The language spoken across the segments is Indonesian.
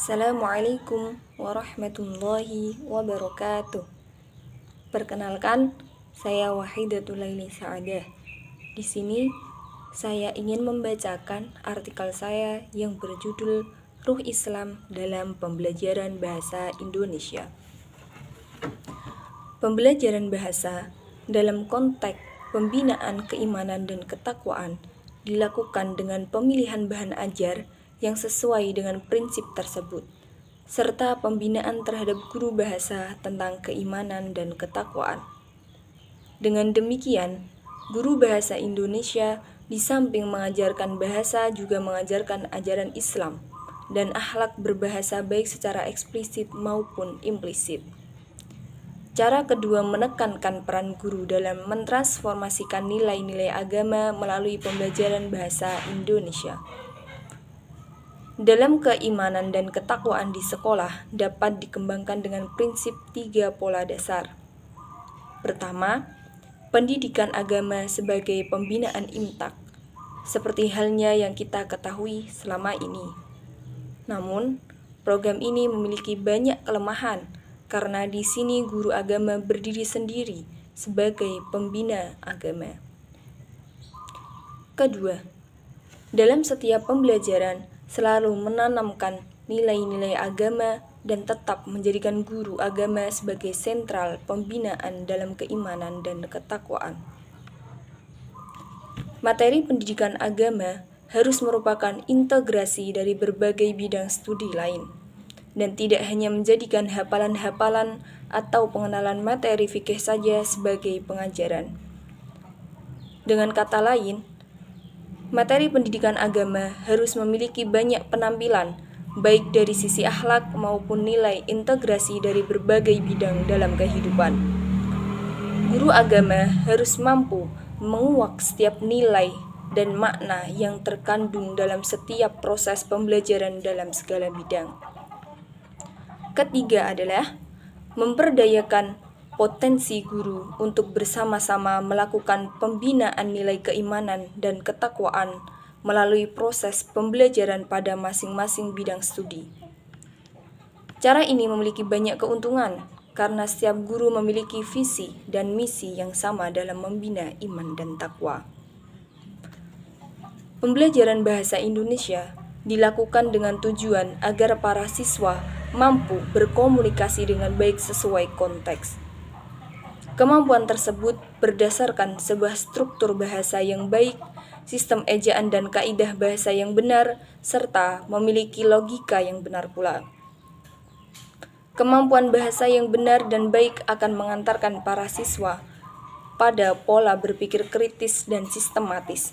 Assalamualaikum warahmatullahi wabarakatuh. Perkenalkan, saya Wahidatul Laili Sa'adah. Di sini saya ingin membacakan artikel saya yang berjudul Ruh Islam dalam Pembelajaran Bahasa Indonesia. Pembelajaran bahasa dalam konteks pembinaan keimanan dan ketakwaan dilakukan dengan pemilihan bahan ajar yang sesuai dengan prinsip tersebut, serta pembinaan terhadap guru bahasa tentang keimanan dan ketakwaan. Dengan demikian, guru bahasa Indonesia di samping mengajarkan bahasa juga mengajarkan ajaran Islam dan akhlak berbahasa baik secara eksplisit maupun implisit. Cara kedua menekankan peran guru dalam mentransformasikan nilai-nilai agama melalui pembelajaran bahasa Indonesia. Dalam keimanan dan ketakwaan di sekolah dapat dikembangkan dengan prinsip 3 pola dasar. Pertama, pendidikan agama sebagai pembinaan imtak, seperti halnya yang kita ketahui selama ini. Namun, program ini memiliki banyak kelemahan karena di sini guru agama berdiri sendiri sebagai pembina agama. Kedua, dalam setiap pembelajaran selalu menanamkan nilai-nilai agama dan tetap menjadikan guru agama sebagai sentral pembinaan dalam keimanan dan ketakwaan. Materi pendidikan agama harus merupakan integrasi dari berbagai bidang studi lain, dan tidak hanya menjadikan hafalan-hafalan atau pengenalan materi fikih saja sebagai pengajaran. Dengan kata lain, materi pendidikan agama harus memiliki banyak penampilan, baik dari sisi akhlak maupun nilai integrasi dari berbagai bidang dalam kehidupan. Guru agama harus mampu menguak setiap nilai dan makna yang terkandung dalam setiap proses pembelajaran dalam segala bidang. Ketiga adalah memperdayakan potensi guru untuk bersama-sama melakukan pembinaan nilai keimanan dan ketakwaan melalui proses pembelajaran pada masing-masing bidang studi. Cara ini memiliki banyak keuntungan karena setiap guru memiliki visi dan misi yang sama dalam membina iman dan takwa. Pembelajaran bahasa Indonesia dilakukan dengan tujuan agar para siswa mampu berkomunikasi dengan baik sesuai konteks. Kemampuan tersebut berdasarkan sebuah struktur bahasa yang baik, sistem ejaan dan kaidah bahasa yang benar, serta memiliki logika yang benar pula. Kemampuan bahasa yang benar dan baik akan mengantarkan para siswa pada pola berpikir kritis dan sistematis.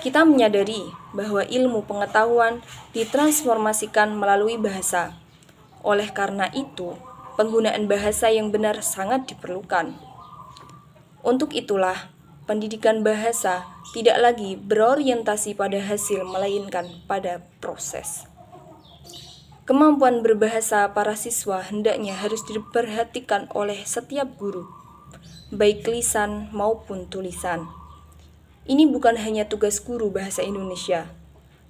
Kita menyadari bahwa ilmu pengetahuan ditransformasikan melalui bahasa. Oleh karena itu, penggunaan bahasa yang benar sangat diperlukan. Untuk itulah, pendidikan bahasa tidak lagi berorientasi pada hasil melainkan pada proses. Kemampuan berbahasa para siswa hendaknya harus diperhatikan oleh setiap guru, baik lisan maupun tulisan. Ini bukan hanya tugas guru bahasa Indonesia,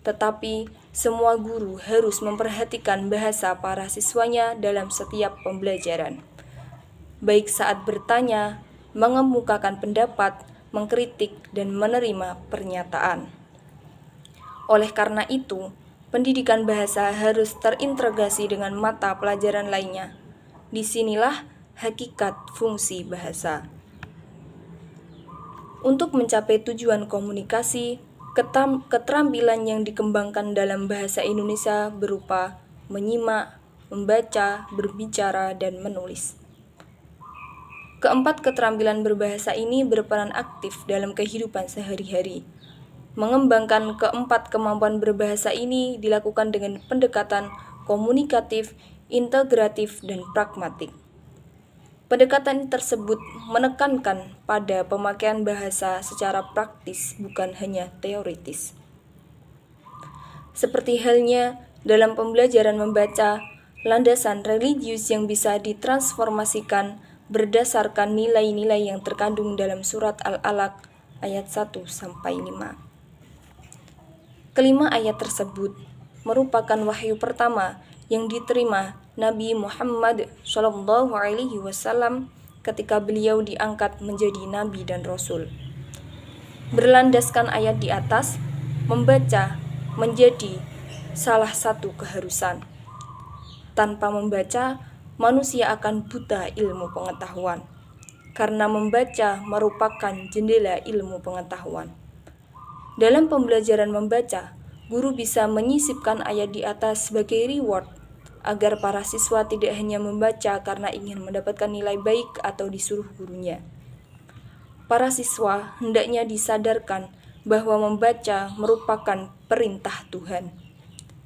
tetapi semua guru harus memperhatikan bahasa para siswanya dalam setiap pembelajaran, baik saat bertanya, mengemukakan pendapat, mengkritik, dan menerima pernyataan. Oleh karena itu, pendidikan bahasa harus terintegrasi dengan mata pelajaran lainnya. Disinilah hakikat fungsi bahasa. Untuk mencapai tujuan komunikasi, keterampilan yang dikembangkan dalam bahasa Indonesia berupa menyimak, membaca, berbicara, dan menulis. Keempat keterampilan berbahasa ini berperan aktif dalam kehidupan sehari-hari. Mengembangkan keempat kemampuan berbahasa ini dilakukan dengan pendekatan komunikatif, integratif, dan pragmatik. Pendekatan tersebut menekankan pada pemakaian bahasa secara praktis, bukan hanya teoritis. Seperti halnya dalam pembelajaran membaca, landasan religius yang bisa ditransformasikan berdasarkan nilai-nilai yang terkandung dalam surat Al-Alaq ayat 1-5. Kelima ayat tersebut merupakan wahyu pertama yang diterima Nabi Muhammad SAW ketika beliau diangkat menjadi nabi dan rasul. Berlandaskan ayat di atas, membaca menjadi salah satu keharusan. Tanpa membaca, manusia akan buta ilmu pengetahuan, karena membaca merupakan jendela ilmu pengetahuan. Dalam pembelajaran membaca, guru bisa menyisipkan ayat di atas sebagai reward, agar para siswa tidak hanya membaca karena ingin mendapatkan nilai baik atau disuruh gurunya. Para siswa hendaknya disadarkan bahwa membaca merupakan perintah Tuhan.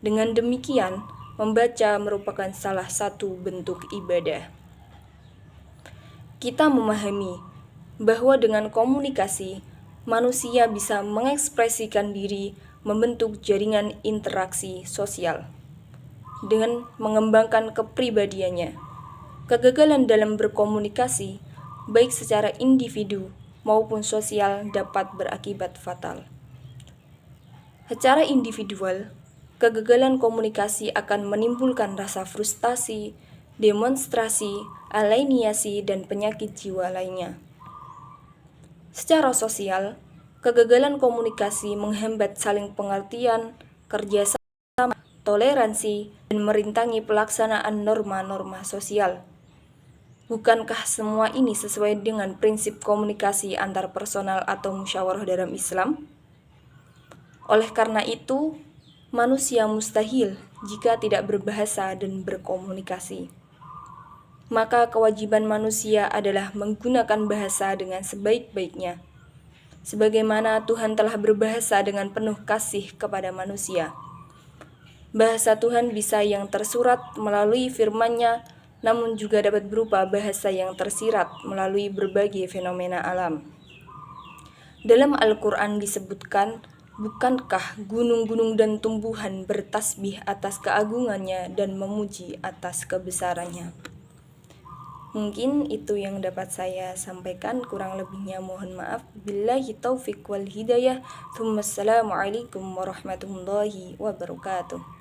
Dengan demikian, membaca merupakan salah satu bentuk ibadah. Kita memahami bahwa dengan komunikasi, manusia bisa mengekspresikan diri, membentuk jaringan interaksi sosial dengan mengembangkan kepribadiannya. Kegagalan dalam berkomunikasi, baik secara individu maupun sosial, dapat berakibat fatal. Secara individual, kegagalan komunikasi akan menimbulkan rasa frustasi, demonstrasi, alienasi, dan penyakit jiwa lainnya. Secara sosial, kegagalan komunikasi menghambat saling pengertian, kerjasama, toleransi, dan merintangi pelaksanaan norma-norma sosial. Bukankah semua ini sesuai dengan prinsip komunikasi antar personal atau musyawarah dalam Islam? Oleh karena itu, manusia mustahil jika tidak berbahasa dan berkomunikasi. Maka kewajiban manusia adalah menggunakan bahasa dengan sebaik-baiknya, sebagaimana Tuhan telah berbahasa dengan penuh kasih kepada manusia. Bahasa Tuhan bisa yang tersurat melalui firman-Nya, namun juga dapat berupa bahasa yang tersirat melalui berbagai fenomena alam. Dalam Al-Quran disebutkan, bukankah gunung-gunung dan tumbuhan bertasbih atas keagungannya dan memuji atas kebesarannya? Mungkin itu yang dapat saya sampaikan, kurang lebihnya mohon maaf. Billahi taufiq wal hidayah. Assalamualaikum warahmatullahi wabarakatuh.